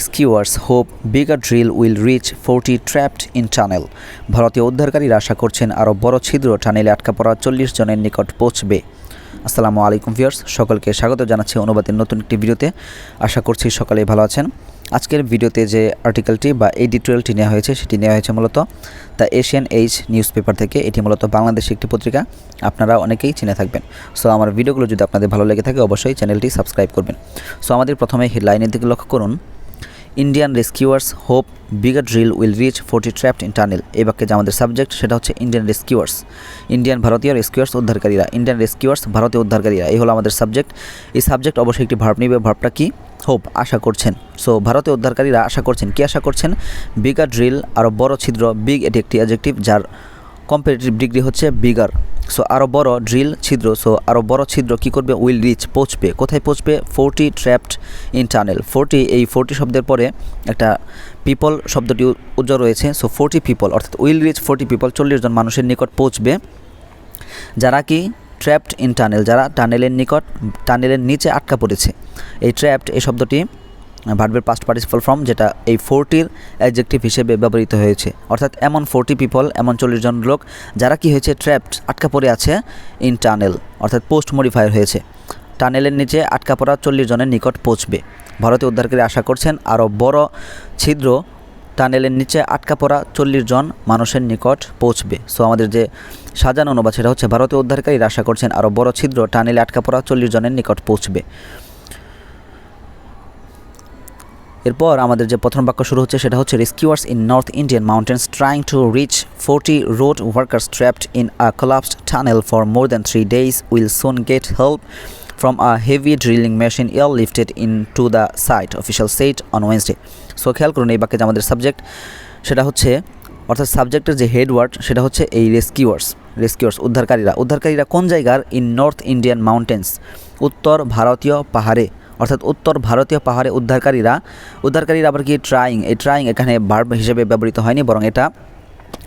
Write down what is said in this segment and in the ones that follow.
Rescuers hope bigger drill will reach 40 trapped in tunnel. ভারতীয় উদ্ধারকারীরা আশা করছেন আরও বড় ছিদ্র টানেলে আটকা পড়া 40 জনের নিকট পৌঁছবে। আসসালামু আলাইকুম ভিউয়ার্স, সকলকে স্বাগত জানাচ্ছি অনুবাদের নতুন একটি ভিডিওতে। আশা করছি সকালে ভালো আছেন। আজকের ভিডিওতে যে আর্টিকেলটি বা এডিটোরিয়ালটি নেওয়া হয়েছে সেটি নেওয়া হয়েছে মূলত the Asian age news paper থেকে। এটি মূলত বাংলাদেশের একটি পত্রিকা, আপনারা অনেকেই চিনে থাকবেন। সো আমার ভিডিওগুলো যদি আপনাদের ভালো লেগে থাকে অবশ্যই চ্যানেলটি সাবস্ক্রাইব করবেন। সো আমাদের প্রথমে হেডলাইনের দিকে লক্ষ্য করুন। Indian rescuers hope bigger drill will reach 40 trapped in tunnel. এই বাক্যে যে আমাদের সাবজেক্ট সেটা হচ্ছে ইন্ডিয়ান রেস্কিউয়ার্স, ভারতীয় রেস্কিউয়ার্স উদ্ধারকারীরা, ইন্ডিয়ান রেস্কিউয়ার্স ভারতীয় উদ্ধারকারীরা, এই হলো আমাদের সাবজেক্ট। এই সাবজেক্ট অবশ্যই একটি ভার্ব নিবে, ভার্বটা কি? হোপ, আশা করছেন। সো ভারতীয় উদ্ধারকারীরা আশা করছেন, কি আশা করছেন? বিগার ড্রিল, আরও বড় ছিদ্র। বিগ এটি একটি অ্যাডজেক্টিভ যার কম্পারেটিভ ডিগ্রি হচ্ছে বিগার। সো আরও বড়, ড্রিল ছিদ্র। সো আরও বড় ছিদ্র কী করবে? উইল রিচ, পৌঁছবে। কোথায় পৌঁছবে? 40 ট্র্যাপড ইন টানেল। 40, এই 40 শব্দের পরে একটা পিপল শব্দটি উজ্জ্বল রয়েছে। সো 40 পিপল, অর্থাৎ উইল রিচ 40 পিপল, 40 জন মানুষের নিকট পৌঁছবে যারা কি ট্র্যাপড ইন টানেল, যারা টানেলের নিকট, টানেলের নিচে আটকা পড়েছে। এই ট্র্যাপড এই শব্দটি ভার্বের পাস্ট পার্টিসিপল ফর্ম, যেটা এই 40-র অ্যাডজেক্টিভ হিসেবে ব্যবহৃত হয়েছে। অর্থাৎ এমন 40 পিপল, এমন 40 জন লোক যারা কি হয়েছে? ট্র্যাপড, আটকা পড়ে আছে ইন টানেল, অর্থাৎ পোস্ট মডিফায়ার হয়েছে। টানেলের নিচে আটকা পড়া 40 জনের নিকট পৌঁছবে। ভারতীয় উদ্ধারকারী আশা করছেন আরও বড় ছিদ্র টানেলের নিচে আটকা পড়া 40 জন মানুষের নিকট পৌঁছবে। সো আমাদের যে সাজানো অনুবাদ সেটা হচ্ছে ভারতীয় উদ্ধারকারীরা আশা করছেন আরও বড় ছিদ্র টানেলে আটকা পড়া 40 জনের নিকট পৌঁছবে। এরপর আমাদের যে প্রথম বাক্য শুরু হচ্ছে সেটা হচ্ছে rescuers in north Indian mountains trying to reach 40 road workers trapped in a collapsed tunnel for more than 3 days will soon get help from a heavy drilling machine airlifted into the site, official said on Wednesday. So খেয়াল করুন, এই বাক্যে যে আমাদের subject সেটা হচ্ছে, অর্থাৎ সাবজেক্টের যে হেড ওয়ার্ড সেটা হচ্ছে এই রেস্কিউয়ার্স উদ্ধারকারীরা কোন জায়গার? ইন নর্থ ইন্ডিয়ান মাউন্টেন্স, উত্তর ভারতীয় পাহাড়ে, অর্থাৎ উত্তর ভারতীয় পাহাড়ে উদ্ধারকারীরা আবার কি ট্রাইং, এই ট্রাইং এখানে ভার্ব হিসেবে ব্যবহৃত হয়নি, বরং এটা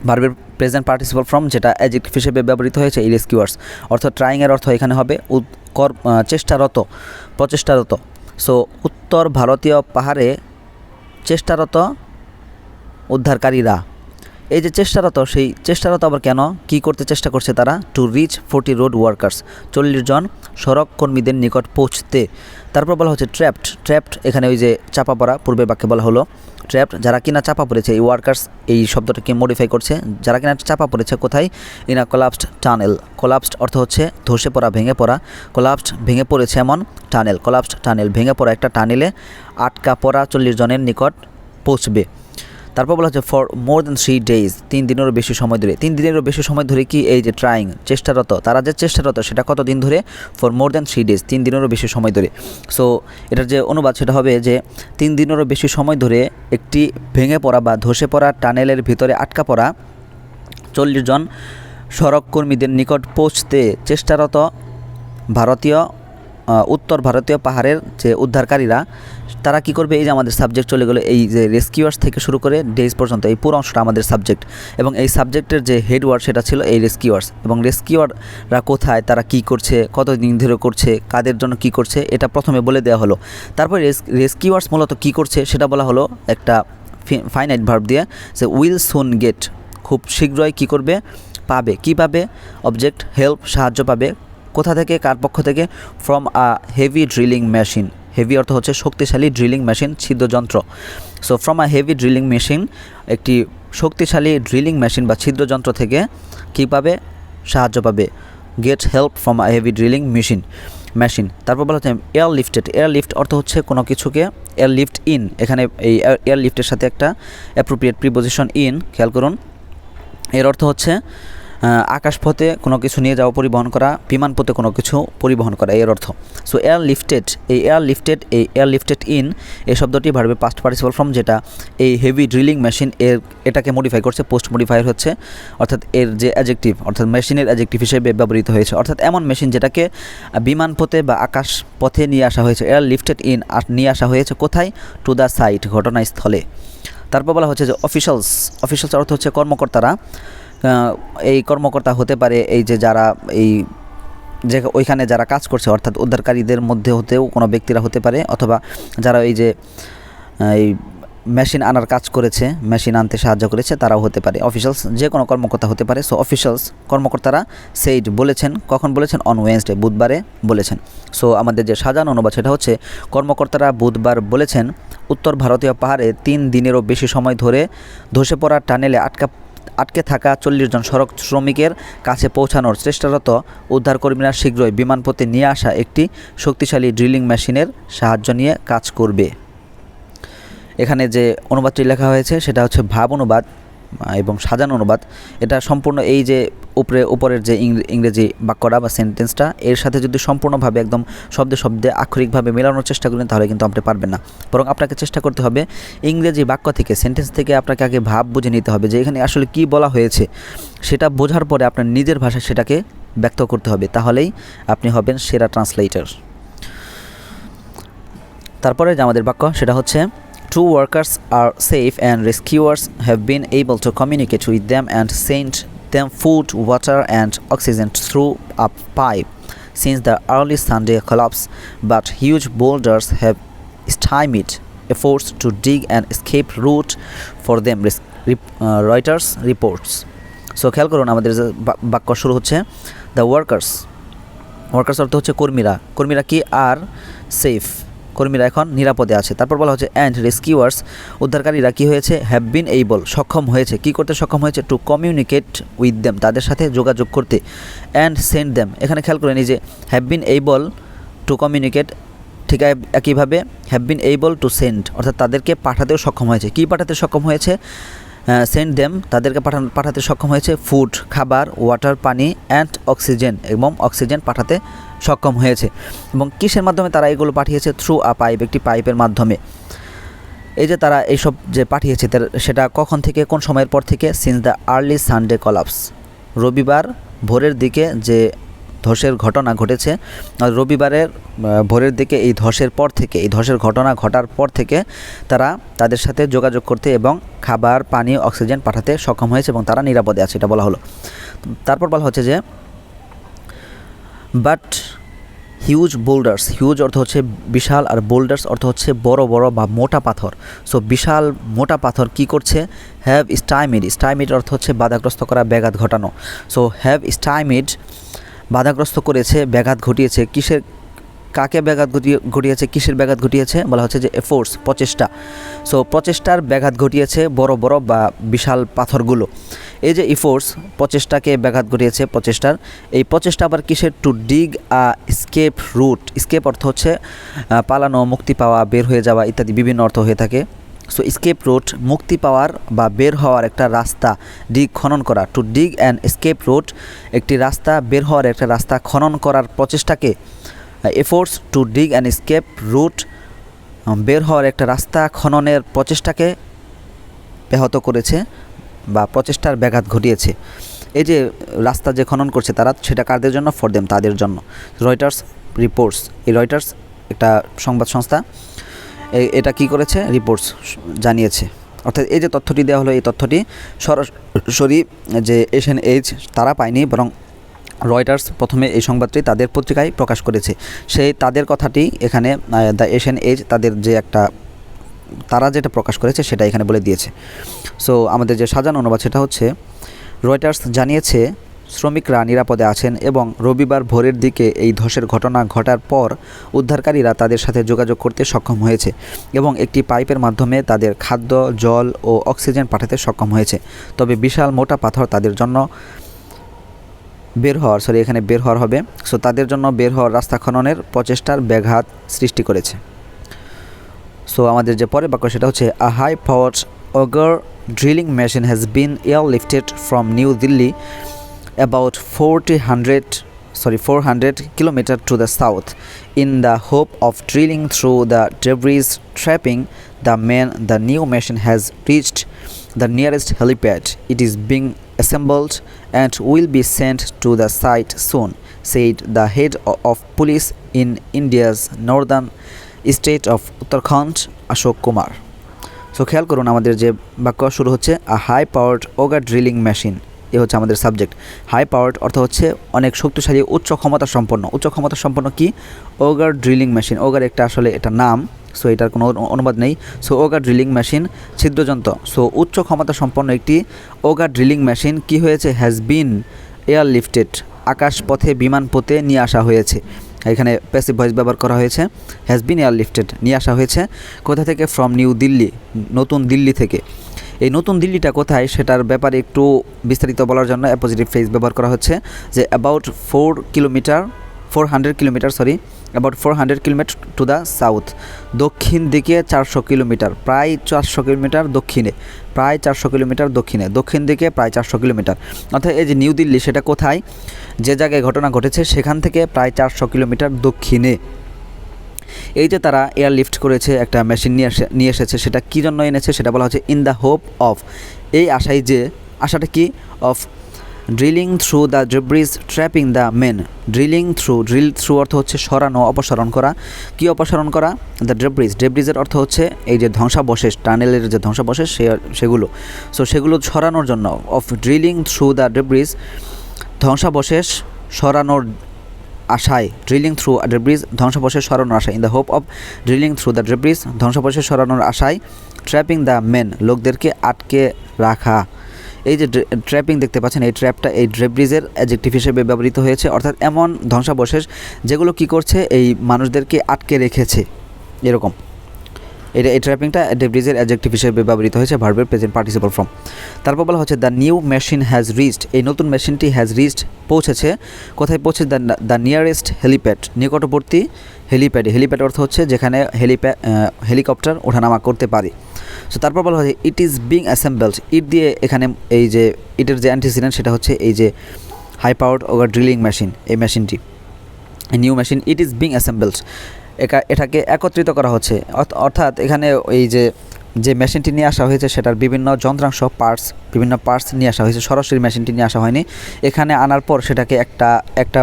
ভার্বের প্রেজেন্ট পার্টিসিপল ফর্ম, যেটা অ্যাডজেক্টিভ হিসেবে ব্যবহৃত হয়েছে এই রেস্কিউয়ার্স। অর্থাৎ ট্রাইংয়ের অর্থ এখানে হবে প্রচেষ্টারত। সো উত্তর ভারতীয় পাহাড়ে চেষ্টারত উদ্ধারকারীরা। এই যে চেষ্টারত, সেই চেষ্টারত আবার কেন, কি করতে চেষ্টা করছে তারা? টু রিচ 40 রোড ওয়ার্কার্স, 40 জন সড়ক কর্মীদের নিকট পৌঁছতে। তারপর বলা হচ্ছে ট্র্যাপড, এখানে ওই যে চাপা পড়া, পূর্বে বাক্যে বলা হলো ট্র্যাপড, যারা কিনা চাপা পড়েছে। এই ওয়ার্কার্স এই শব্দটাকে মডিফাই করছে, যারা কিনা চাপা পড়েছে কোথায়? In a collapsed tunnel. collapsed অর্থ হচ্ছে ধসে পড়া, ভেঙে পড়া। collapsed ভেঙে পড়েছে এমন টানেল, collapsed টানেল, ভেঙে পড়া একটা টানেলে আটকা পড়া 40 জনের নিকট পৌঁছবে। তারপর বলা হচ্ছে ফর মোর দ্যান 3 days, 3 দিনেরও বেশি সময় ধরে। 3 দিনেরও বেশি সময় ধরে কি? এই যে ট্রাইং, চেষ্টারত, তারা যে চেষ্টারত সেটা কত দিন ধরে? ফর মোর দ্যান 3 days, 3 দিনেরও বেশি সময় ধরে। সো এটার যে অনুবাদ সেটা হবে যে 3 দিনেরও বেশি সময় ধরে একটি ভেঙে পড়া বা ধসে পড়া টানেলের ভিতরে আটকা পড়া 40 জন সড়ক কর্মীদের নিকট পৌঁছতে চেষ্টারত উত্তর ভারতীয় পাহাড়ের যে উদ্ধারকারীরা, তারা কি করবে? এই যে আমাদের সাবজেক্ট চলে গেলো, এই যে রেস্কিউয়ার্স থেকে শুরু করে ডেজ পর্যন্ত এই পুরো অংশটা আমাদের সাবজেক্ট, এবং এই সাবজেক্টের যে হেড ওয়ার্ড সেটা ছিল এই রেস্কিউয়ার্স। এবং রেস্কিউয়াররা কোথায়, তারা কি করছে, কতদিন ধরে করছে, কাদের জন্য কি করছে, এটা প্রথমে বলে দেওয়া হলো। তারপর রেস্কিউয়ার্স মূলত কি করছে সেটা বলা হলো একটা ফাইনাইট ভার্ব দিয়ে, যে উইল সুন গেট, খুব শীঘ্রই কি করবে? পাবে। কি পাবে? অবজেক্ট, হেল্প, সাহায্য পাবে। কোথা থেকে, কার পক্ষ থেকে? From a heavy drilling machine. Heavy অর্থ হচ্ছে শক্তিশালী, ড্রিলিং মেশিন ছিদ্রযন্ত্র। So from a heavy drilling machine, একটি শক্তিশালী ড্রিলিং মেশিন বা ছিদ্রযন্ত্র থেকে কী পাবে? সাহায্য পাবে। Get help from a heavy drilling machine. তারপর বলা হচ্ছে এয়ারলিফট অর্থ হচ্ছে কোনো কিছুকে এয়ারলিফট ইন। এখানে এই এয়ারলিফটের সাথে একটা অ্যাপ্রোপ্রিয়েট প্রিপোজিশন ইন, খেয়াল করুন। এর অর্থ হচ্ছে আকাশপথে কোনো কিছু নিয়ে যাওয়া, পরিবহন করা, বিমানপথে কোনো কিছু পরিবহন করা, এর অর্থ। সো এয়ারলিফটেড ইন এই শব্দটি ভার্বের পাস্ট পার্টিসিপল ফর্ম, যেটা এই হেভি ড্রিলিং মেশিন এটাকে মডিফাই করছে, পোস্ট মডিফায়ার হচ্ছে, অর্থাৎ এর যে অ্যাডজেক্টিভ, অর্থাৎ মেশিনের অ্যাডজেক্টিভ হিসেবে ব্যবহৃত হয়েছে। অর্থাৎ এমন মেশিন যেটাকে বিমানপথে বা আকাশ পথে নিয়ে আসা হয়েছে। এয়ারলিফটেড ইন, নিয়ে আসা হয়েছে কোথায়? টু দ্য সাইট, ঘটনাস্থলে। তারপর বলা হচ্ছে যে অফিশালস অর্থ হচ্ছে কর্মকর্তারা। এই কর্মকর্তা হতে পারে এই যে যারা এই যে ওইখানে যারা কাজ করছে, অর্থাৎ উদ্ধারকারীদের মধ্যে হতেও কোনো ব্যক্তিরা হতে পারে, অথবা যারা এই যে এই মেশিন আনার কাজ করেছে, মেশিন আনতে সাহায্য করেছে, তারাও হতে পারে। অফিশিয়ালস যে কোনো কর্মকর্তা হতে পারে। সো অফিশিয়ালস কর্মকর্তারা সেইড বলেছেন, কখন বলেছেন? অন ওয়েডনেসডে, বুধবারে বলেছেন। সো আমাদের যে সাজানো অনুবাদ সেটা হচ্ছে কর্মকর্তারা বুধবার বলেছেন উত্তর ভারতীয় পাহাড়ে 3 দিনেরও বেশি সময় ধরে ধসে পড়া টানেলে আটকে থাকা 40 জন সড়ক শ্রমিকের কাছে পৌঁছানোর চেষ্টারত উদ্ধারকর্মীরা শীঘ্রই বিমানপথে নিয়ে আসা একটি শক্তিশালী ড্রিলিং মেশিনের সাহায্য নিয়ে কাজ করবে। এখানে যে অনুবাদটি লেখা হয়েছে সেটা হচ্ছে ভাব অনুবাদ এবং সাজানো অনুবাদ। এটা সম্পূর্ণ এই যে উপরের যে ইংরেজি বাক্যটা বা সেন্টেন্সটা এর সাথে যদি সম্পূর্ণভাবে একদম শব্দে শব্দে আক্ষরিকভাবে মেলানোর চেষ্টা করেন তাহলে কিন্তু আপনি পারবেন না। বরং আপনাকে চেষ্টা করতে হবে ইংরেজি বাক্য থেকে, সেন্টেন্স থেকে আপনাকে আগে ভাব বুঝে নিতে হবে যে এখানে আসলে কি বলা হয়েছে। সেটা বোঝার পরে আপনার নিজের ভাষায় সেটাকে ব্যক্ত করতে হবে, তাহলেই আপনি হবেন সেরা ট্রান্সলেটর। তারপরে যে আমাদের বাক্য সেটা হচ্ছে Two workers are safe and rescuers have been able to communicate with them and send them food, water and oxygen through a pipe since the early Sunday collapse, but huge boulders have stymied efforts to dig an escape route for them, Reuters reports. So খেয়াল করুন আমাদের যে বাক্য শুরু হচ্ছে the workers অর্থ হচ্ছে কর্মীরা কি আর সেফ, কর্মীরা এখন নিরাপদে আছে। তারপর বলা হচ্ছে অ্যান্ড রেস্কিউয়ার্স উদ্ধারকারীরা কী হয়েছে? হ্যাভ বিন এইবল সক্ষম হয়েছে, কী করতে সক্ষম হয়েছে? টু কমিউনিকেট উইথ দেম তাদের সাথে যোগাযোগ করতে, অ্যান্ড সেন্ড দেম। এখানে খেয়াল করেন এই যে have been able to communicate, ঠিক একইভাবে have been able to send অর্থাৎ তাদেরকে পাঠাতেও সক্ষম হয়েছে। কী পাঠাতে সক্ষম হয়েছে? সেন্ড দেম তাদেরকে পাঠাতে সক্ষম হয়েছে ফুড খাবার, ওয়াটার পানি অ্যান্ড অক্সিজেন এবং অক্সিজেন পাঠাতে সক্ষম হয়েছে। এবং কিসের মাধ্যমে তারা এগুলো পাঠিয়েছে? থ্রু আ পাইপ, একটি পাইপের মাধ্যমে। এই যে তারা এইসব যে পাঠিয়েছে সেটা কখন থেকে, কোন সময়ের পর থেকে? Since the early Sunday collapse, রবিবার ভোরের দিকে যে ধসের ঘটনা ঘটেছে, রবিবারের ভোরের দিকে এই ধসের ঘটনা ঘটার পর থেকে তারা তাদের সাথে যোগাযোগ করতে এবং খাবার পানি অক্সিজেন পাঠাতে সক্ষম হয়েছে এবং তারা নিরাপদে আছে, এটা বলা হলো। তারপর বলা হচ্ছে যে বাট হিউজ বোল্ডার্স, হিউজ অর্থ হচ্ছে বিশাল আর বোল্ডার্স অর্থ হচ্ছে বড় বড় বা মোটা পাথর। সো বিশাল মোটা পাথর কি করছে? হ্যাভ স্টাইমিড অর্থ হচ্ছে বাধাগ্রস্ত করা, ব্যাঘাত ঘটানো। সো হ্যাভ স্টাইমিড বাধাগ্রস্ত করেছে, ব্যাঘাত ঘটিয়েছে। কাকে ব্যাঘাত ঘটিয়েছে? কিসের ব্যাঘাত ঘটিয়েছে? বলা হচ্ছে যে এফোর্টস, প্রচেষ্টা। সো প্রচেষ্টার ব্যাঘাত ঘটিয়েছে বড় বড় বা বিশাল পাথরগুলো। এই যে এফোর্টস, প্রচেষ্টাকে ব্যাঘাত ঘটিয়েছে, এই প্রচেষ্টা আবার কিসের? To dig a escape route. Escape অর্থ হচ্ছে পালানো, মুক্তি পাওয়া, বের হয়ে যাওয়া ইত্যাদি বিভিন্ন অর্থ হয়ে থাকে। সো স্কেপ রুট মুক্তি পাওয়ার বা বের হওয়ার একটা রাস্তা, ডিগ খনন করা। To dig and escape route একটি রাস্তা, বের হওয়ার একটা রাস্তা খনন করার প্রচেষ্টাকে, efforts to dig and escape route বের হওয়ার একটা রাস্তা খননের প্রচেষ্টাকে ব্যাহত করেছে বা প্রচেষ্টার ব্যাঘাত ঘটিয়েছে। এই যে রাস্তা যে খনন করছে তারা, সেটা কাদের জন্য? ফর দেম, তাদের জন্য। রয়টার্স রিপোর্টস, এই রয়টার্স একটা সংবাদ সংস্থা, এটা কি করেছে? রিপোর্টস জানিয়েছে। অর্থাৎ এই যে তথ্যটি দেওয়া হলো, এই তথ্যটি সরাসরি যে এশিয়ান এজ তারা পায়নি, বরং রয়টার্স প্রথমে এই সংবাদটি তাদের পত্রিকায় প্রকাশ করেছে। সেই তাদের কথাটি এখানে দ্য এশিয়ান এজ তারা যেটা প্রকাশ করেছে সেটা এখানে বলে দিয়েছে। সো আমাদের যে সাজানো অনুবাদ সেটা হচ্ছে রয়টার্স জানিয়েছে শ্রমিকরা নিরাপদে আছেন এবং রবিবার ভোরের দিকে এই ধসের ঘটনা ঘটার পর উদ্ধারকারীরা তাদের সাথে যোগাযোগ করতে সক্ষম হয়েছে এবং একটি পাইপের মাধ্যমে তাদের খাদ্য, জল ও অক্সিজেন পাঠাতে সক্ষম হয়েছে। তবে বিশাল মোটা পাথর তাদের জন্য বের হওয়ার হবে। সো তাদের জন্য বের হওয়ার রাস্তা খননের প্রচেষ্টার ব্যাঘাত সৃষ্টি করেছে। সো আমাদের যে পরের বাক্য সেটা হচ্ছে a high powered auger drilling machine has been airlifted from New Delhi about 400 kilometers to the south in the hope of drilling through the debris trapping the new machine has reached the nearest helipad. It is being assembled and will be sent to the site soon, said the head of police in India's northern state of Uttarakhand, Ashok Kumar. So খেয়াল করুন আমাদের যে বাক্য শুরু হচ্ছে a high powered auger drilling machine, এ হচ্ছে আমাদের subject. High powered অর্থ হচ্ছে অনেক শক্তিশালী, উচ্চ ক্ষমতা সম্পন্ন। উচ্চ ক্ষমতা সম্পন্ন কি? ওগার ড্রিলিং মেশিন। ওগার একটা আসলে এটা নাম, সো এটার কোনো অনুবাদ নেই। সো ওগার ড্রিলিং মেশিন ছিদ্রযন্ত্র। সো উচ্চ ক্ষমতা সম্পন্ন একটি ওগার ড্রিলিং মেশিন কি হয়েছে? হ্যাজ বিন এয়ারলিফটেড, আকাশপথে বিমানপথে নিয়ে আসা হয়েছে। এখানে প্যাসিভ ভয়েস ব্যবহার করা হয়েছে। হ্যাজ বিন এয়ারলিফটেড, নিয়ে আসা হয়েছে কোথা থেকে? ফ্রম নিউ দিল্লি, নতুন দিল্লি থেকে। এই নতুন দিল্লিটা কোথায় সেটার ব্যাপারে একটু বিস্তারিত বলার জন্য অ্যাপোজিটিভ ফ্রেজ ব্যবহার করা হচ্ছে যে about 400 kilometre about 400 kilometre to the south, দক্ষিণ দিকে 400 কিলোমিটার, প্রায় 400 কিলোমিটার দক্ষিণে, প্রায় 400 কিলোমিটার দক্ষিণে, দক্ষিণ দিকে প্রায় 400 কিলোমিটার। অর্থাৎ এই যে নিউ দিল্লি সেটা কোথায়? যে জায়গায় ঘটনা ঘটেছে সেখান থেকে প্রায় 400 কিলোমিটার দক্ষিণে। এই যে তারা এয়ারলিফট করেছে, একটা মেশিন নিয়ে এসেছে, সেটা কী জন্য এনেছে সেটা বলা হচ্ছে ইন দ্য হোপ অফ, এই আশায় যে, আশাটা কি? Of drilling through the debris trapping the men. Drill through অর্থ হচ্ছে সরানো, অপসারণ করা। কি অপসারণ করা? দ্য ডেব্রিজের অর্থ হচ্ছে এই যে ধ্বংসাবশেষ, টানেলের যে ধ্বংসাবশেষ সেগুলো। সো সেগুলো সরানোর জন্য, of drilling through the debris, ধ্বংসাবশেষ সরানোর আশায়, ড্রিলিং থ্রু ডেব্রিজ, ধ্বংসাবশেষ সরানোর আশায়, in the hope of drilling through the debris, ধ্বংসাবশেষ সরানোর আশায়, ট্র্যাপিং দ্য মেন, লোকদেরকে আটকে রাখা। এই যে ট্র্যাপিং দেখতে পাচ্ছেন, এই ট্র্যাপটা এই ডেব্রিজের অ্যাডজেক্টিভ হিসেবে ব্যবহৃত হয়েছে, অর্থাৎ এমন ধ্বংসাবশেষ যেগুলো কি করছে? এই মানুষদেরকে আটকে রেখেছে, এরকম। এই ট্র্যাপিংটা ডেব্রিজের অ্যাডজেক্টিভ হিসেবে ব্যবহৃত হয়েছে, ভার্বের প্রেজেন্ট পার্টিসিপল ফর্ম। তারপর বলা হচ্ছে the new machine has reached, এই নতুন মেশিনটি হ্যাজ রিচড, পৌঁছেছে কোথায়? পৌঁছে দ্য নিয়ারেস্ট হেলিপ্যাড, নিকটবর্তী হেলিপ্যাডে। হেলিপ্যাড অর্থ হচ্ছে যেখানে হেলিকপ্টার ওঠানামা করতে পারে। সো তারপর বলা হচ্ছে ইট ইজ বিং অ্যাসেম্বলড, ইট দিয়ে এখানে এই যে ইটের যে অ্যান্টিসিডেন্ট সেটা হচ্ছে এই যে হাই পাওয়ার্ড ওগার ড্রিলিং মেশিন, এই মেশিনটি, new machine, it is being assembled, এটাকে একত্রিত করা হচ্ছে। অর্থাৎ এখানে এই যে মেশিনটি নিয়ে আসা হয়েছে সেটার বিভিন্ন যন্ত্রাংশ, বিভিন্ন পার্টস নিয়ে আসা হয়েছে, সরাসরি মেশিনটি নিয়ে আসা হয়নি। এখানে আনার পর সেটাকে একটা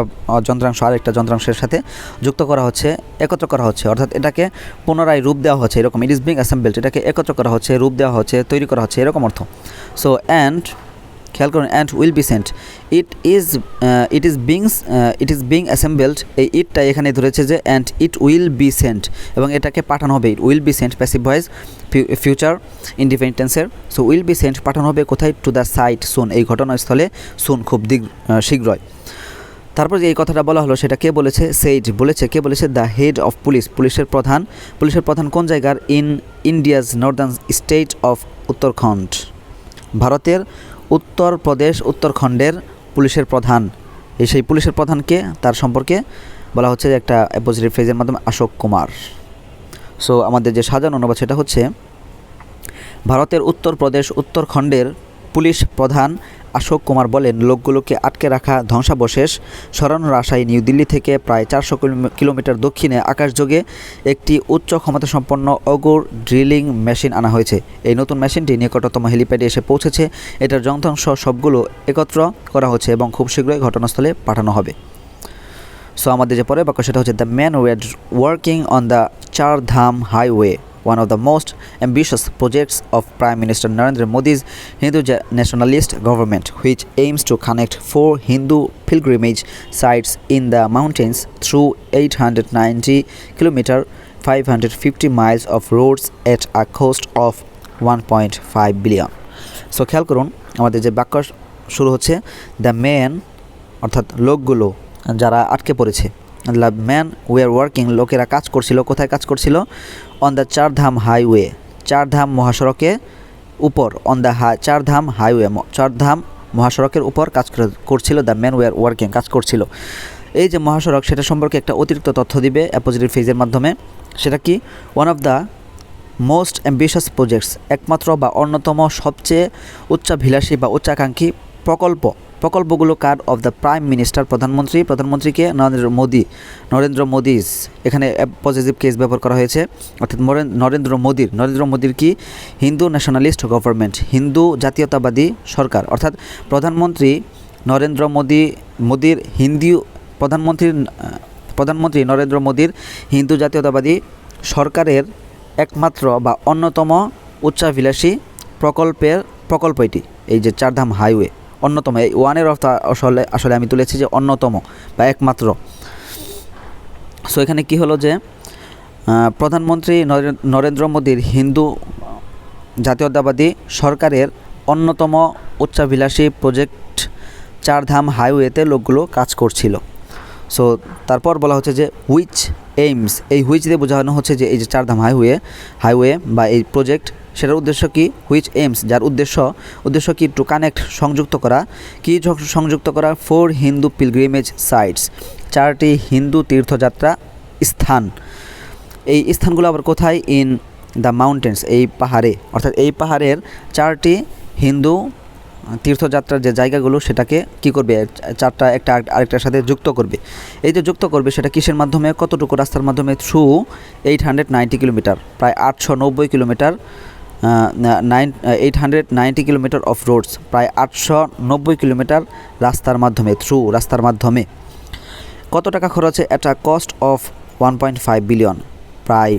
যন্ত্রাংশ আরেকটা যন্ত্রাংশের সাথে যুক্ত করা হচ্ছে, একত্র করা হচ্ছে, অর্থাৎ এটাকে পুনরায় রূপ দেওয়া হচ্ছে, এরকম। ইট ইজ বিং অ্যাসেম্বলড, এটাকে একত্র করা হচ্ছে, রূপ দেওয়া হচ্ছে, তৈরি করা হচ্ছে, এরকম অর্থ। সো অ্যান্ড, খেয়াল করুন, and will be sent, it is being assembled, এই ইটটা এখানে ধরেছে যে and it will be sent, এবং এটাকে পাঠানো হবে। It will be sent passive voice, future indefinite টেন্সের। সো উইল বি সেন্ট, পাঠানো হবে কোথায়? টু দ্য সাইট সুন, এই ঘটনাস্থলে সুন, খুব শীঘ্রই। তারপর যে এই কথাটা বলা হলো সেটা কে বলেছে? কে বলেছে? দ্য হেড অফ পুলিশ, পুলিশের প্রধান কোন জায়গার? In India's Northern state of Uttarakhand, ভারতের উত্তরখণ্ডের পুলিশের প্রধান। সেই পুলিশের প্রধানকে, তার সম্পর্কে বলা হচ্ছে একটা অ্যাপোজিটিভ ফ্রেজের মাধ্যমে অশোক কুমার। সো আমাদের যে সাজানো অনুবাদ সেটা হচ্ছে ভারতের উত্তরখণ্ডের পুলিশ প্রধান অশোক কুমার বলেন, লোকগুলোকে আটকে রাখা ধ্বংসাবশেষ সরানোর আশায় নিউ দিল্লি থেকে প্রায় 400 কিলোমিটার দক্ষিণে আকাশযোগে একটি উচ্চ ক্ষমতাসম্পন্ন অগুর ড্রিলিং মেশিন আনা হয়েছে। এই নতুন মেশিনটি নিকটতম হেলিপ্যাডে এসে পৌঁছেছে। এটার যন্ত্রাংশ সবগুলো একত্র করা হচ্ছে এবং খুব শীঘ্রই ঘটনাস্থলে পাঠানো হবে। সো আমাদের যে পরের বাক্য সেটা হচ্ছে the men were working on the Char Dham highway, one of the most ambitious projects of Prime Minister Narendra Modi's Hindu nationalist government, which aims to connect 4 Hindu pilgrimage sites in the mountains through 890 km 550 miles of roads at a cost of 1.5 billion. So খেয়াল করুন, আমাদের যে বাক্য শুরু হচ্ছে the man, অর্থাৎ লোকগুলো যারা আটকে পড়েছে, ম্যান ওয়ার ওয়ার্কিং, লোকেরা কাজ করছিল, কোথায় কাজ করছিল? On the Chardham highway, Chardham মহাসড়কের উপর, on the Chardham highway, Chardham মহাসড়কের উপর কাজ করছিল। দ্য ম্যান ওয়ার ওয়ার্কিং, কাজ করছিল। এই যে মহাসড়ক সেটা সম্পর্কে একটা অতিরিক্ত তথ্য দিবে অ্যাপোজিটিভ ফ্রেজের মাধ্যমে। সেটা কি? One of the most ambitious projects, একমাত্র বা অন্যতম সবচেয়ে উচ্চাভিলাষী বা উচ্চাকাঙ্ক্ষী প্রকল্পগুলো কার? অফ দ্য প্রাইম মিনিস্টার, প্রধানমন্ত্রীকে নরেন্দ্র মোদিজ, এখানে পজিটিভ কেস ব্যবহার করা হয়েছে, অর্থাৎ নরেন্দ্র মোদির কি? হিন্দু ন্যাশনালিস্ট গভর্নমেন্ট, হিন্দু জাতীয়তাবাদী সরকার, অর্থাৎ প্রধানমন্ত্রী নরেন্দ্র মোদির হিন্দু জাতীয়তাবাদী সরকারের একমাত্র বা অন্যতম উচ্চাভিলাষী প্রকল্প এটি, এই যে চারধাম হাইওয়ে, অন্যতম, এই ওয়ানের অর্থ আসলে আমি তুলেছি যে অন্যতম বা একমাত্র। সো এখানে কি হলো যে প্রধানমন্ত্রী নরেন্দ্র মোদীর হিন্দু জাতীয়তাবাদী সরকারের অন্যতম উচ্চাভিলাষী প্রজেক্ট চারধাম হাইওয়েতে লোকগুলো কাজ করছিল। সো তারপর বলা হচ্ছে যে হুইচ এইমস, এই হুইচ দিয়ে বোঝানো হচ্ছে যে এই যে চারধাম হাইওয়ে বা এই প্রজেক্ট, সেটার উদ্দেশ্য কি? হুইচ এইমস, যার উদ্দেশ্য কি? টু কানেক্ট, সংযুক্ত করা 4 হিন্দু পিলগ্রিমেজ সাইটস, 4টি হিন্দু তীর্থযাত্রা স্থান। এই স্থানগুলো আবার কোথায়? ইন দ্য মাউন্টেন্স, এই পাহাড়ে, অর্থাৎ এই পাহাড়ের 4টি হিন্দু তীর্থযাত্রার যে জায়গাগুলো সেটাকে কি করবে? 4টা একটা আরেকটার সাথে যুক্ত করবে। এই যে যুক্ত করবে সেটা কিসের মাধ্যমে? কতটুকু রাস্তার মাধ্যমে? থ্রু 890 কিলোমিটার, প্রায় 890 কিলোমিটার, 890 কিলোমিটার অফ রোডস, প্রায় 890 কিলোমিটার রাস্তার মাধ্যমে, রাস্তার মাধ্যমে। কত টাকা খরচে? এটা কস্ট অফ 1.5 বিলিয়ন, প্রায়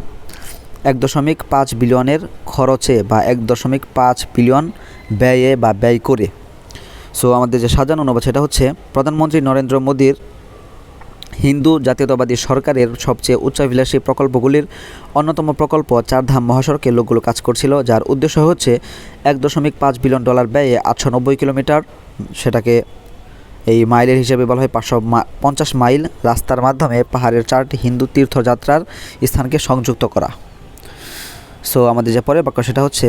1.5 বিলিয়নের খরচে বা 1.5 বিলিয়ন ব্যয় করে। সো আমাদের যে সাজানো অনুবাদ সেটা হচ্ছে প্রধানমন্ত্রী নরেন্দ্র মোদীর হিন্দু জাতীয়তাবাদী সরকারের সবচেয়ে উচ্চাভিলাষী প্রকল্পগুলির অন্যতম প্রকল্প চারধাম মহাসড়কে লোকগুলো কাজ করছিল, যার উদ্দেশ্য হচ্ছে $1.5 বিলিয়ন ব্যয়ে 890 কিলোমিটার, সেটাকে এই মাইলের হিসেবে বলা হয় 550 মাইল রাস্তার মাধ্যমে পাহাড়ের 4টি হিন্দু তীর্থযাত্রার স্থানকে সংযুক্ত করা। সো আমাদের যে পরের বাক্য সেটা হচ্ছে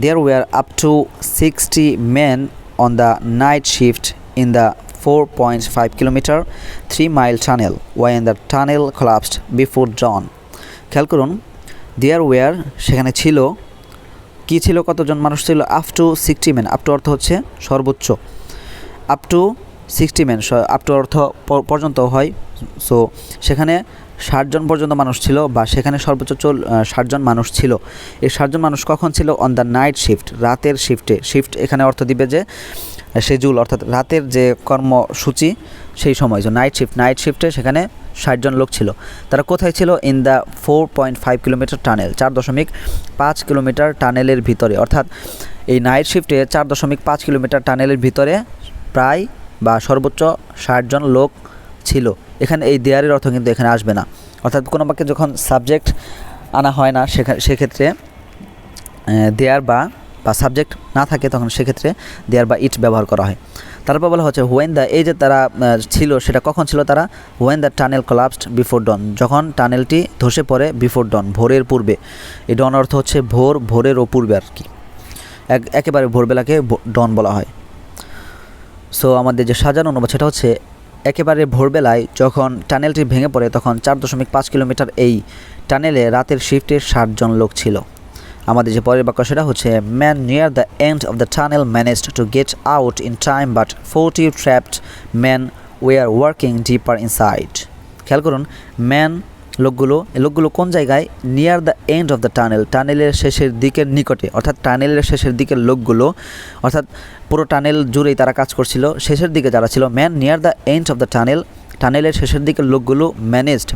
there were up to 60 men on the night shift in the 4.5 kilometre 3-mile tunnel why the tunnel collapsed before dawn। খেয়াল করুন, দেয়ার ওয়ার, সেখানে ছিল, কি ছিল? কতজন মানুষ ছিল? Up to 60 men, up to অর্থ হচ্ছে সর্বোচ্চ, up to 60 men, up to অর্থ পর্যন্ত হয়। সো সেখানে 60 জন পর্যন্ত মানুষ ছিল, বা সেখানে সর্বোচ্চ 60 জন মানুষ ছিল। এই 60 জন মানুষ কখন ছিল? অন দ্য নাইট শিফট, রাতের শিফটে। শিফট এখানে অর্থ দিবে যে শিডিউল, অর্থাৎ রাতের যে কর্মসূচি সেই সময়। যে নাইট শিফটে সেখানে 60 জন লোক ছিল। তারা কোথায় ছিল? In the 4.5 kilometre tunnel, 4.5 kilometre টানেলের ভিতরে, অর্থাৎ এই নাইট শিফটে 4.5 কিলোমিটার টানেলের ভিতরে প্রায় বা সর্বোচ্চ 60 জন লোক ছিল। এখানে এই দেয়ারের অর্থ কিন্তু এখানে আসবে না, অর্থাৎ কোনো বাক্যে যখন সাবজেক্ট আনা হয় না সেক্ষেত্রে দেয়ার বা সাবজেক্ট না থাকে তখন সেক্ষেত্রে দেয়ার বা ইট ব্যবহার করা হয়। তারপর বলা হচ্ছে হোয়েন দ্য, এই যে তারা ছিল সেটা কখন ছিল? তারা when the tunnel collapsed before dawn, যখন টানেলটি ধসে পড়ে, বিফোর ডন, ভোরের পূর্বে। এই ডন অর্থ হচ্ছে ভোরেরও পূর্বে আর কি, একেবারে ভোরবেলাকে ডন বলা হয়। সো আমাদের যে সাজানো অনুবাদ সেটা হচ্ছে একেবারে ভোরবেলায় যখন টানেলটি ভেঙে পড়ে তখন 4.5 কিলোমিটার এই টানেলে রাতের শিফটে 60 জন লোক ছিল। আমাদের যে পরের বাক্য সেটা হচ্ছে man near the end of the tunnel managed to get out in time but 40 trapped man were working deeper inside. খেয়াল করুন, লোকগুলো কোন জায়গায়? Near the end of the টানেলের শেষের দিকের নিকটে, অর্থাৎ টানেলের শেষের দিকের লোকগুলো, অর্থাৎ পুরো টানেল জুড়েই তারা কাজ করছিল। শেষের দিকে যারা ছিল, man near the end of the টানেলের শেষের দিকের লোকগুলো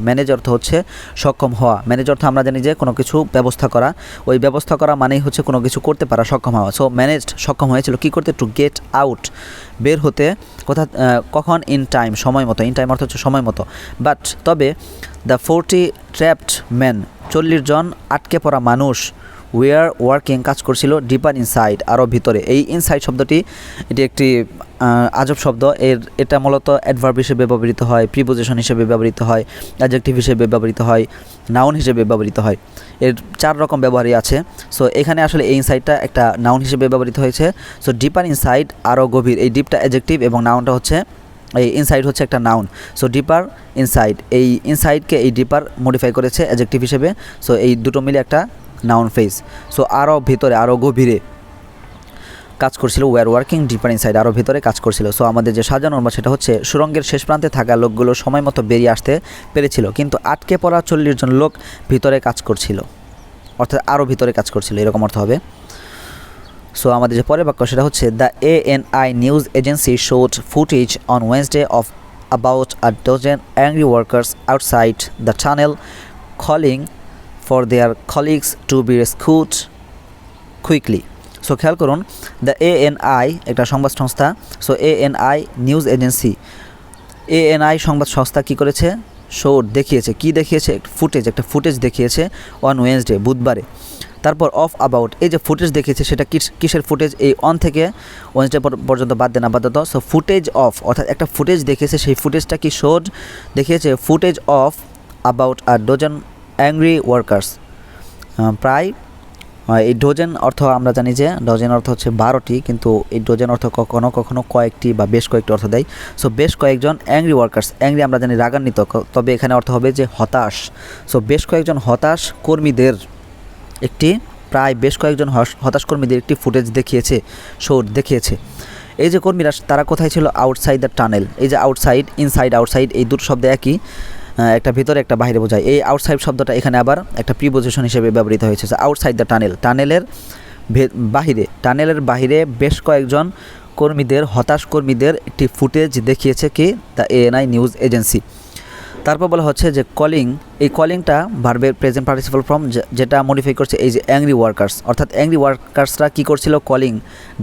ম্যানেজ অর্থ হচ্ছে সক্ষম হওয়া। ম্যানেজ অর্থ আমরা জানি যে কোনো কিছু ব্যবস্থা করা, ওই ব্যবস্থা করা মানেই হচ্ছে কোনো কিছু করতে পারা, সক্ষম হওয়া। সো ম্যানেজড, সক্ষম হয়েছিল কি করতে? টু গেট আউট, বের হতে। কখন? ইন টাইম, সময় মতো। ইন টাইম অর্থ হচ্ছে সময় মতো। বাট তবে দ্য 40 ট্র্যাপড ম্যান, 40 জন আটকে পড়া মানুষ, ওয়ার ওয়ার্কিং, কাজ করছিল, ডিপার ইনসাইড, আরও ভিতরে। এই ইনসাইড শব্দটি এটি একটি আজব শব্দ। এটা মূলত অ্যাডভার্ব হিসেবে ব্যবহৃত হয়, প্রিপোজিশন হিসেবে ব্যবহৃত হয়, অ্যাডজেক্টিভ হিসেবে ব্যবহৃত হয়, নাউন হিসেবে ব্যবহৃত হয়। এর 4 রকম ব্যবহারই আছে। সো এখানে আসলে এই ইনসাইডটা একটা নাউন হিসেবে ব্যবহৃত হয়েছে। সো ডিপার ইনসাইড, আরও গভীর। এই ডিপটা অ্যাডজেক্টিভ এবং নাউনটা হচ্ছে, এই ইনসাইড হচ্ছে একটা নাউন। সো ডিপার ইনসাইড, এই ইনসাইডকে এই ডিপার মডিফাই করেছে অ্যাডজেক্টিভ হিসেবে। সো এই দুটো মিলে একটা নাউন ফ্রেজ। সো আরও ভিতরে, আরও গভীরে কাজ করছিল, ওয়ার ওয়ার্কিং ডিপার ইনসাইড, আরও ভিতরে কাজ করছিল। সো আমাদের যে সাজানো অনুবাদ সেটা হচ্ছে সুড়ঙ্গের শেষ প্রান্তে থাকা লোকগুলো সময় মতো বেরিয়ে আসতে পেরেছিল, কিন্তু আটকে পড়া 40 জন লোক ভিতরে কাজ করছিল, অর্থাৎ আরও ভিতরে কাজ করছিল, এরকম অর্থ হবে। সো আমাদের যে পরের বাক্য সেটা হচ্ছে the ANI news agency showed footage on Wednesday of about a dozen angry workers outside the tunnel calling for their colleagues to be rescued quickly. So খেয়াল করুন, দ্য ANI একটা সংবাদ সংস্থা, so ANI news agency, ANI সংবাদ সংস্থা কী করেছে, দেখিয়েছে, কি দেখিয়েছে, একটা ফুটেজ দেখিয়েছে অন ওয়েডনেসডে, বুধবারে। তারপর অফ অ্যাবাউট, এই যে ফুটেজ দেখিয়েছে সেটা কিসের ফুটেজ, এই অন থেকে ওয়েডনেসডে পর্যন্ত বাদ দেন আপাতত। সো ফুটেজ অফ, অর্থাৎ একটা ফুটেজ দেখিয়েছে, সেই ফুটেজটা কি দেখিয়েছে footage of about a dozen angry workers. প্রায় এই ডজন অর্থ আমরা জানি যে ডজন অর্থ হচ্ছে 12টি, কিন্তু এই ডজন অর্থ কখনো কখনো কয়েকটি বা বেশ কয়েকটি অর্থ দেয়। সো বেশ কয়েকজন অ্যাংরি ওয়ার্কার্স, অ্যাংরি আমরা জানি রাগান্বিত, তবে এখানে অর্থ হবে যে হতাশ। সো বেশ কয়েকজন হতাশ কর্মীদের বেশ কয়েকজন হতাশ কর্মীদের একটি ফুটেজ দেখিয়েছে, দেখিয়েছে। এই যে কর্মীরা তারা কোথায় ছিল, আউটসাইড দ্য টানেল। এই যে আউটসাইড, ইনসাইড, আউটসাইড এই দুটো শব্দ একই, একটা ভিতরে একটা বাইরে বোঝায়। এই আউটসাইড শব্দটা এখানে আবার একটা প্রিপোজিশন হিসেবে ব্যবহৃত হয়েছে। আউটসাইড দ্য টানেল, টানেলের বাহিরে বেশ কয়েকজন হতাশ কর্মীদের একটি ফুটেজ দেখিয়েছে কি, দ্য ANI নিউজ এজেন্সি। তারপর বলা হচ্ছে যে কলিং, এই কলিংটা ভার্বের প্রেজেন্ট পার্টিসিপল ফর্ম, যেটা মডিফাই করছে এই যে অ্যাংরি ওয়ার্কার্স, অর্থাৎ অ্যাংরি ওয়ার্কার্সরা কী করছিল, কলিং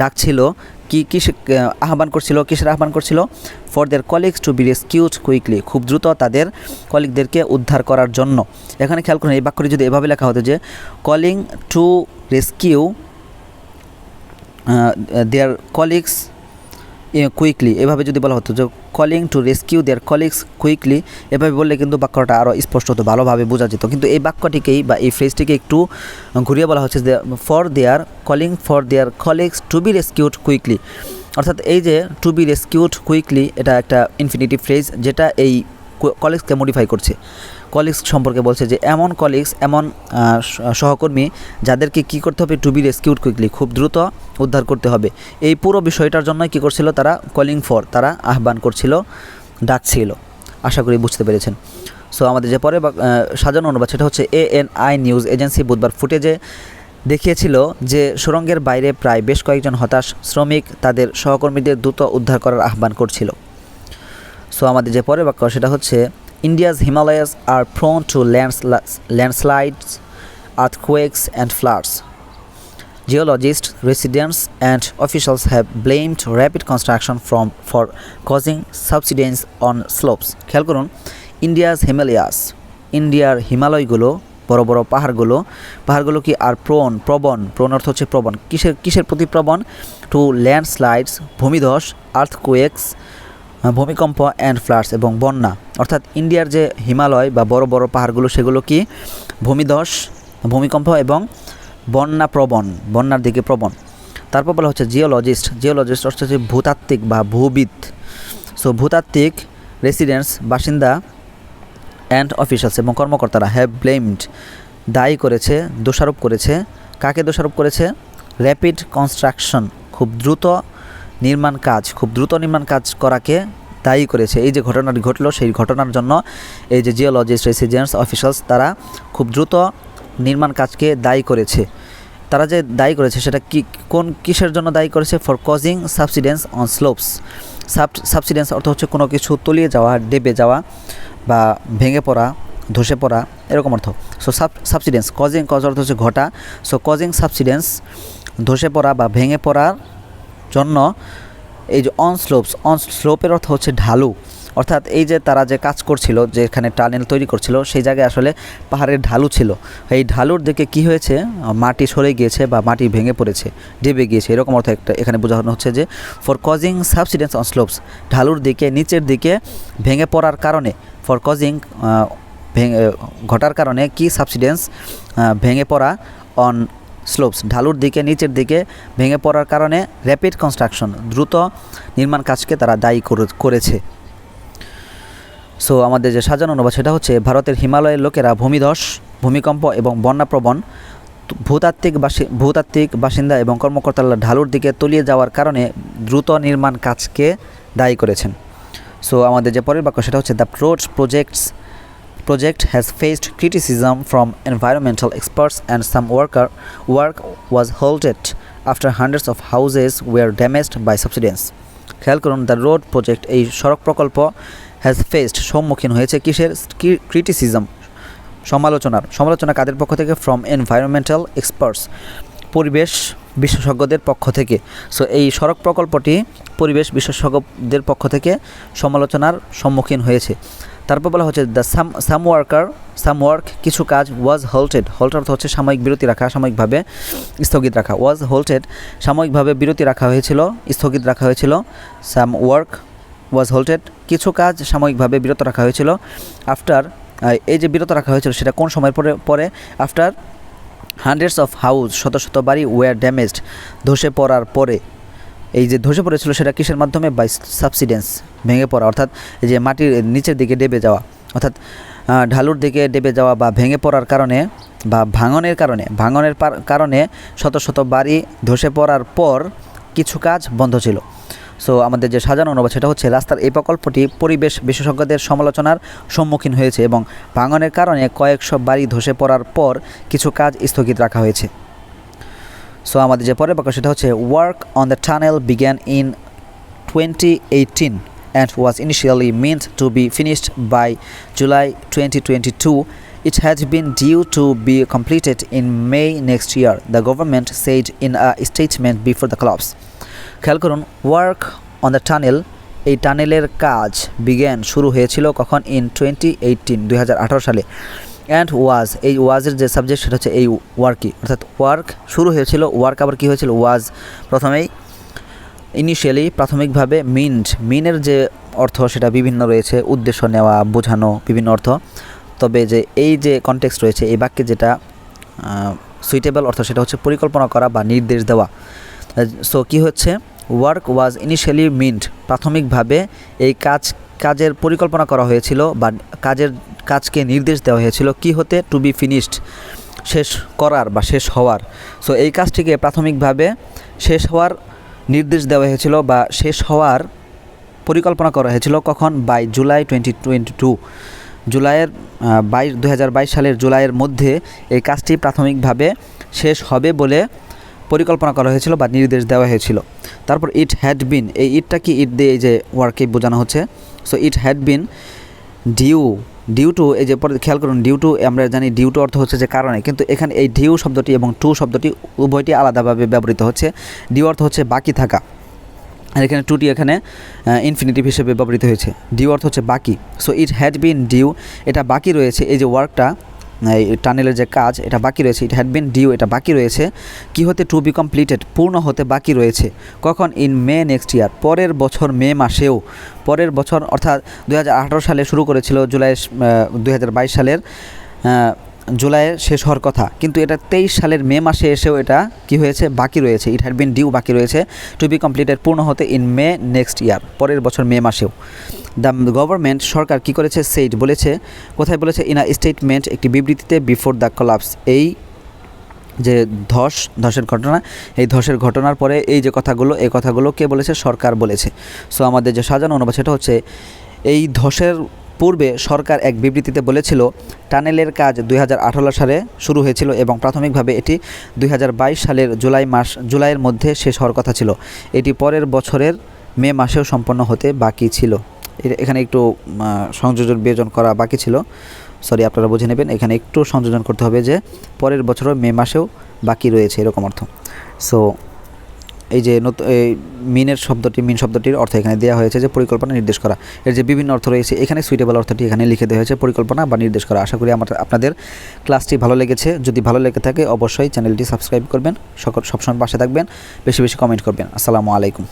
ডাকছিল, কিসের আহ্বান করছিল, for their colleagues to be rescued quickly, খুব দ্রুত তাদের কলিগদেরকে উদ্ধার করার জন্য। এখানে খেয়াল করুন, এই বাক্যটি যদি এভাবে লেখা হতো যে calling to rescue their colleagues quickly, এভাবে যদি বলা হতো যে calling to rescue their colleagues quickly, এভাবে বললে কিন্তু বাক্যটা আরও স্পষ্ট হতো, ভালোভাবে বোঝা যেত। কিন্তু এই বাক্যটিকেই বা এই ফ্রেজটিকে একটু ঘুরিয়ে বলা হচ্ছে যে calling for their colleagues to be rescued quickly, অর্থাৎ এই যে টু বি রেস্কিউড কুইকলি এটা একটা ইনফিনিটিভ ফ্রেজ, যেটা এই কলিগসকে মডিফাই করছে। কলিগস সম্পর্কে বলছে যে এমন কলিগস, এমন সহকর্মী যাদেরকে কী করতে হবে, টু বি রেস্কিউড কুইকলি, খুব দ্রুত উদ্ধার করতে হবে। এই পুরো বিষয়টার জন্যই কী করছিল তারা, কলিং ফর, তারা আহ্বান করছিল, ডাকছিল। আশা করি বুঝতে পেরেছেন। সো আমাদের যে পরে সাজানো অনুবাদ সেটা হচ্ছে ANI নিউজ এজেন্সি বুধবার ফুটেজে দেখিয়েছিল যে সুড়ঙ্গের বাইরে প্রায় বেশ কয়েকজন হতাশ শ্রমিক তাদের সহকর্মীদের দ্রুত উদ্ধার করার আহ্বান করছিল। সো আমাদের যে পরের বাক্য সেটা হচ্ছে India's Himalayas are prone to landslides, earthquakes and floods. Geologists, residents and officials have blamed rapid construction for causing subsidence on slopes. খেয়াল করুন, ইন্ডিয়াস হিমালয়াস, ইন্ডিয়ার হিমালয়গুলো, বড় বড় পাহাড়গুলো কি আর প্রবণ অর্থ হচ্ছে প্রবণ, কিসের প্রতি প্রবণ, টু ল্যান্ডস্লাইডস ভূমিধস, আর্থকুয়েকস ভূমিকম্প, অ্যান্ড ফ্লাডস এবং বন্যা, অর্থাৎ ইন্ডিয়ার যে হিমালয় বা বড় বড় পাহাড়গুলো সেগুলো কি ভূমিধস, ভূমিকম্প এবং বন্যার দিকে প্রবণ। তারপর বলা হচ্ছে জিওলজিস্ট অর্থাৎ হচ্ছে ভূতাত্ত্বিক বা ভূবিদ। সো ভূতাত্ত্বিক, রেসিডেন্টস বাসিন্দা, অ্যান্ড অফিশিয়ালস এবং কর্মকর্তারা, হ্যাভ ব্লেমড দায়ী করেছে, দোষারোপ করেছে, কাকে দোষারোপ করেছে, র্যাপিড কনস্ট্রাকশন খুব দ্রুত নির্মাণ কাজ করাকে দায়ী করেছে। এই যে ঘটনাটি ঘটলো সেই ঘটনার জন্য এই যে জিওলজিস্ট, রেসিডেন্টস, অফিশিয়ালস তারা খুব দ্রুত নির্মাণ কাজকে দায়ী করেছে। তারা যে দায়ী করেছে সেটা কিসের জন্য দায়ী করেছে, ফর কজিং সাবসিডেন্স অন স্লোপস। সাবসিডেন্স অর্থ হচ্ছে কোনো কিছু তলিয়ে যাওয়া, ডেবে যাওয়া বা ভেঙে পড়া, ধসে পড়া, এরকম অর্থ। সো সাবসিডেন্স, কজ অর্থ হচ্ছে ঘটা। সো কজিং সাবসিডেন্স ধসে পড়া বা ভেঙে পড়ার জন্য এই যে অন স্লোপের অর্থ হচ্ছে ঢালু, অর্থাৎ এই যে তারা যে কাজ করছিল, যেখানে টানেল তৈরি করছিল সেই জায়গায় আসলে পাহাড়ের ঢালু ছিল, এই ঢালুর দিকে কি হয়েছে, মাটি সরে গিয়েছে বা মাটি ভেঙে পড়েছে, ডেবে গিয়েছে, এরকম অর্থ একটা এখানে বোঝানো হচ্ছে যে ফর কজিং সাবসিডেন্স অন স্লোপস, ঢালুর দিকে নিচের দিকে ভেঙে পড়ার কারণে, ফর কজিং ঘটার কারণে কি সাবসিডেন্স ভেঙে পড়া, অন স্লোপস ঢালুর দিকে নিচের দিকে ভেঙে পড়ার কারণে র্যাপিড কনস্ট্রাকশন দ্রুত নির্মাণ কাজকে তারা দায়ী করেছে। সো আমাদের যে সাজানো অনুবাদ সেটা হচ্ছে ভারতের হিমালয়ের লোকেরা ভূমিধস, ভূমিকম্প এবং বন্যাপ্রবণ, ভূতাত্ত্বিক বাসিন্দা এবং কর্মকর্তারা ঢালুর দিকে তলিয়ে যাওয়ার কারণে দ্রুত নির্মাণ কাজকে দায়ী করেছেন। সো আমাদের যে পরের বাক্য সেটা হচ্ছে the road project has faced criticism from environmental experts and some work was halted after hundreds of houses were damaged by subsidence. খেয়াল করুন, দ্য রোড প্রজেক্ট এই সড়ক প্রকল্প হ্যাজ ফেসড সম্মুখীন হয়েছে কিসের, ক্রিটিসিজম সমালোচনা কাদের পক্ষ থেকে, ফ্রম এনভায়রনমেন্টাল এক্সপার্টস বিশেষজ্ঞদের পক্ষ থেকে। সো এই সড়ক প্রকল্পটি পরিবেশ বিশেষজ্ঞদের পক্ষ থেকে সমালোচনার সম্মুখীন হয়েছে। তারপর বলা হচ্ছে দ্য সাম ওয়ার্ক কিছু কাজ ওয়াজ হল্টেড। হল্ট অর্থ হচ্ছে সাময়িক বিরতি রাখা, সাময়িকভাবে স্থগিত রাখা। ওয়াজ হল্টেড সাময়িকভাবে বিরতি রাখা হয়েছিল, স্থগিত রাখা হয়েছিল। সাম ওয়ার্ক ওয়াজ হল্টেড কিছু কাজ সাময়িকভাবে বিরত রাখা হয়েছিল। আফটার এই যে বিরত রাখা হয়েছিল সেটা কোন সময়ের পরে আফটার হান্ড্রেডস অফ হাউস শত শত বাড়ি ওয়ার ড্যামেজড ধসে পড়ার পরে। এই যে ধসে পড়েছিল সেটা কিসের মাধ্যমে? বাই সাবসিডেন্স, ভেঙে পড়া, অর্থাৎ এই যে মাটির নিচের দিকে ডেবে যাওয়া, অর্থাৎ ঢালুর দিকে ডেবে যাওয়া বা ভেঙে পড়ার কারণে বা ভাঙনের কারণে শত শত বাড়ি ধসে পড়ার পর কিছু কাজ বন্ধ ছিল। সো আমাদের যে সাজানো অনুবাদ সেটা হচ্ছে রাস্তার এই প্রকল্পটি পরিবেশ বিশেষজ্ঞদের সমালোচনার সম্মুখীন হয়েছে এবং ভাঙনের কারণে কয়েকশো বাড়ি ধসে পড়ার পর কিছু কাজ স্থগিত রাখা হয়েছে। সো আমাদের যে পরের বাক্য সেটা হচ্ছে work on the tunnel began in 2018 and was initially meant to be finished by July 2022. It had been due to be completed in May next year, the government said in a statement before the collapse. খেয়াল করুন, work on the tunnel, এই টানেলের কাজ বিজ্ঞান শুরু হয়েছিল কখন? In 2018 সালে। And was, এই ওয়াজের যে সাবজেক্ট সেটা হচ্ছে এই ওয়ার্কই, অর্থাৎ ওয়ার্ক শুরু হয়েছিল, ওয়ার্ক আবার কী হয়েছিল? ওয়াজ প্রথমেই ইনিশিয়ালি প্রাথমিকভাবে মিনের যে অর্থ সেটা বিভিন্ন রয়েছে, উদ্দেশ্য নেওয়া, বোঝানো, বিভিন্ন অর্থ। তবে যে এই যে কনটেক্সট রয়েছে এই বাক্যে যেটা সুইটেবল অর্থ সেটা হচ্ছে পরিকল্পনা করা বা নির্দেশ দেওয়া। সো কী হচ্ছে? ওয়ার্ক ওয়াজ ইনিশিয়ালি প্রাথমিকভাবে এই কাজের পরিকল্পনা করা হয়েছিল বা কাজকে নির্দেশ দেওয়া হয়েছিল কি হতে? টু বি ফিনিশড, শেষ করার বা শেষ হওয়ার। সো এই কাজটিকে প্রাথমিকভাবে শেষ হওয়ার নির্দেশ দেওয়া হয়েছিল বা শেষ হওয়ার পরিকল্পনা করা হয়েছিল কখন? বাই জুলাই 2022, জুলাইয়ের 2022 সালের জুলাইয়ের মধ্যে এই কাজটি প্রাথমিকভাবে শেষ হবে বলে পরিকল্পনা করা হয়েছিল বা নির্দেশ দেওয়া হয়েছিল। তারপর ইট হ্যাড বিন, এই ইটটা কি? ইট দিয়ে এই যে ওয়ার্কে বোঝানো হচ্ছে। So it had been due to, এই যে পরে খেয়াল করুন, ডিউ টু আমরা জানি ডিউ টু অর্থ হচ্ছে যে কারণে, কিন্তু এখানে এই ডিউ শব্দটি এবং টু শব্দটি উভয়টি আলাদাভাবে ব্যবহৃত হচ্ছে। ডিউ অর্থ হচ্ছে বাকি থাকা, আর এখানে টুটি এখানে ইনফিনিটিভ হিসেবে ব্যবহৃত হয়েছে। ডিউ অর্থ হচ্ছে বাকি। So it had been due, এটা বাকি রয়েছে, এই যে ওয়ার্কটা, এই টানেলের যে কাজ এটা বাকি রয়েছে। ইট হ্যাড বিন ডিউ, এটা বাকি রয়েছে কি হতে? টু বি কমপ্লিটেড, পূর্ণ হতে বাকি রয়েছে কখন? ইন মে নেক্সট ইয়ার, পরের বছর মে মাসেও। পরের বছর অর্থাৎ 2018 সালে শুরু করেছিল, 2022 সালের জুলাইয়ে শেষ হওয়ার কথা, কিন্তু এটা 23 সালের মে মাসে এসেও এটা কি হয়েছে? বাকি রয়েছে। ইট হ্যাড বিন ডিউ, বাকি রয়েছে, টু বি কমপ্লিটেড, পূর্ণ হতে, ইন মে নেক্সট ইয়ার, পরের বছর মে মাসেও। দ্য গভর্নমেন্ট, সরকার কী করেছে? সেইড, বলেছে। কোথায় বলেছে? ইন আ স্টেটমেন্ট, একটি বিবৃতিতে, বিফোর দ্য কলাপস, এই যে ধসের ঘটনা, এই ধসের ঘটনার পরে এই যে কথাগুলো, এই কথাগুলো কে বলেছে? সরকার বলেছে। সো আমাদের যে সাজানো অনুবাদ সেটা হচ্ছে এই ধসের পূর্বে সরকার এক বিবৃতিতে বলেছিল টানেলের কাজ 2018 সালে শুরু হয়েছিল এবং প্রাথমিকভাবে এটি 2022 সালের জুলাইয়ের মধ্যে শেষ হওয়ার কথা ছিল। এটি পরের বছরের মে মাসেও সম্পন্ন হতে বাকি ছিল। এখানে একটু সংযোজন বিয়োজন করা বাকি ছিল, সরি আপনারা বুঝে নেবেন, এখানে একটু সংযোজন করতে হবে যে পরের বছরও মে মাসেও বাকি রয়েছে, এরকম অর্থ। সো এই যে মিন শব্দটির অর্থ এখানে দেওয়া হয়েছে যে পরিকল্পনা, নির্দেশ করা। এর যে বিভিন্ন অর্থ রয়েছে এখানে সুইটেবল অর্থটি এখানে লিখে দেওয়া হয়েছে, পরিকল্পনা বা নির্দেশ করা। আশা করি আপনাদের ক্লাসটি ভালো লেগেছে। যদি ভালো লেগে থাকে অবশ্যই চ্যানেলটি সাবস্ক্রাইব করবেন, সবসময় পাশে থাকবেন, বেশি বেশি কমেন্ট করবেন। আসসালামু আলাইকুম।